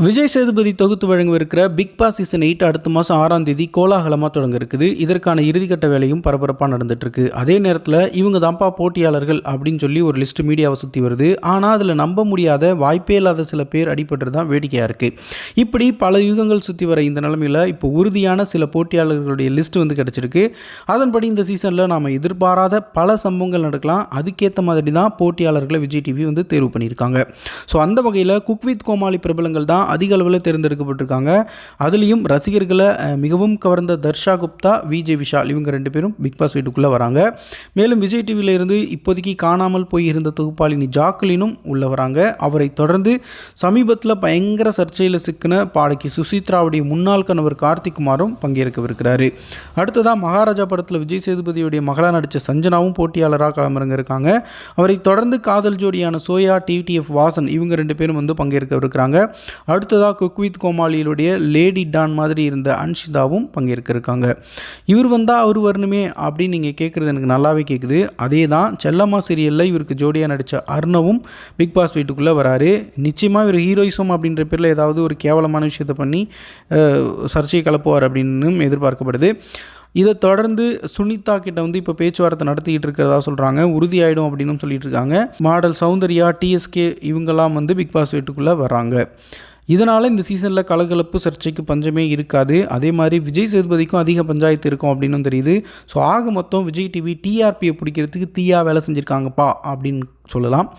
விஜய் சேதுபதி தொகுத்து வழங்கவிருக்கிற big Boss season 8 அடுத்த மாதம் 6ஆம் தேதி கோலாகலமாக தொடங்க இருக்குது. இதற்கான இறுதிக்கட்ட வேலையும் பரபரப்பாக நடந்துட்டுருக்கு. அதே நேரத்தில் இவங்க தான்ப்பா போட்டியாளர்கள் அப்படின்னு சொல்லி ஒரு லிஸ்ட்டு மீடியாவை சுற்றி வருது. ஆனால் அதில் நம்ப முடியாத வாய்ப்பே இல்லாத சில பேர் அடிபட்டு தான் வேடிக்கையாக இருக்குது. இப்படி பல யுகங்கள் சுற்றி வர இந்த நிலமையில் இப்போ உறுதியான சில போட்டியாளர்களுடைய லிஸ்ட்டு வந்து கிடச்சிருக்கு. அதன்படி இந்த சீசனில் நாம் எதிர்பாராத பல சம்பவங்கள் நடக்கலாம். அதுக்கேற்ற மாதிரி தான் போட்டியாளர்களை விஜய் டிவி வந்து தேர்வு பண்ணியிருக்காங்க. ஸோ அந்த வகையில் குக் வித் கோமாளி பிரபலங்கள் தான் அதிக அளவில் தேர்ந்தெடுக்கப்பட்டிருக்காங்க. அதுலேயும் ரசிகர்களை மிகவும் கவர்ந்த தர்ஷா குப்தா, விஜய் விஷால் இவங்க 2 பேரும் பிக் பாஸ் வீட்டுக்குள்ளே வராங்க. மேலும் விஜய் டிவியில் இருந்து இப்போதைக்கு காணாமல் போயிருந்த தொகுப்பாளினி ஜாக்குலினும் உள்ளே வராங்க. அவரை தொடர்ந்து சமீபத்தில் பயங்கர சர்ச்சையில் சிக்கின பாடகி சுசித்ராவுடைய முன்னாள் கணவர் கார்த்திக்குமாரும் பங்கேற்கவிருக்கிறாரு. அடுத்ததாக மகாராஜா படத்தில் விஜய் சேதுபதியுடைய மகளாக நடித்த சஞ்சனாவும் போட்டியாளராக களமிறங்க இருக்காங்க. அவரை தொடர்ந்து காதல் ஜோடியான சோயா, டிடிஎஃப் வாசன் இவங்க 2 பேரும் வந்து பங்கேற்கவிருக்கிறாங்க. அடுத்ததாக குக் வித் கோமாளியிலுடைய லேடி டான் மாதிரி இருந்த அன்ஷிதாவும் பங்கேற்க இருக்காங்க. இவர் வந்தால் அவர் வரணுமே அப்படின்னு நீங்கள் கேட்குறது எனக்கு நல்லாவே கேட்குது. அதே தான் செல்லம்மா சீரியலில் இவருக்கு ஜோடியாக நடித்த அர்ணவும் பிக் பாஸ் வீட்டுக்குள்ளே வராரு. நிச்சயமாக இவர் ஹீரோயிசம் அப்படின்ற பேரில் ஏதாவது ஒரு கேவலமான விஷயத்தை பண்ணி சர்ச்சையை கலப்புவார் அப்படின்னு எதிர்பார்க்கப்படுது. இதை தொடர்ந்து சுனிதா கிட்ட வந்து இப்போ பேச்சுவார்த்தை நடத்திக்கிட்டு இருக்கிறதா சொல்கிறாங்க. உறுதியாயிடும் அப்படின்னு சொல்லிட்டு இருக்காங்க. மாடல் சௌந்தர்யா, டிஎஸ்கே இவங்கெல்லாம் வந்து பிக் பாஸ் வீட்டுக்குள்ளே வராங்க. இதனால் இந்த சீசனில் கலகலப்பு சர்ச்சைக்கு பஞ்சமே இருக்காது. அதே மாதிரி விஜய் சேதுபதிக்கும் அதிக பஞ்சாயத்து இருக்கும் அப்படின்னு தெரியுது. ஸோ ஆக மொத்தம் விஜய் டிவி டிஆர்பியை பிடிக்கிறதுக்கு தீயா வேலை செஞ்சுருக்காங்கப்பா அப்படின்னு சொல்லலாம்.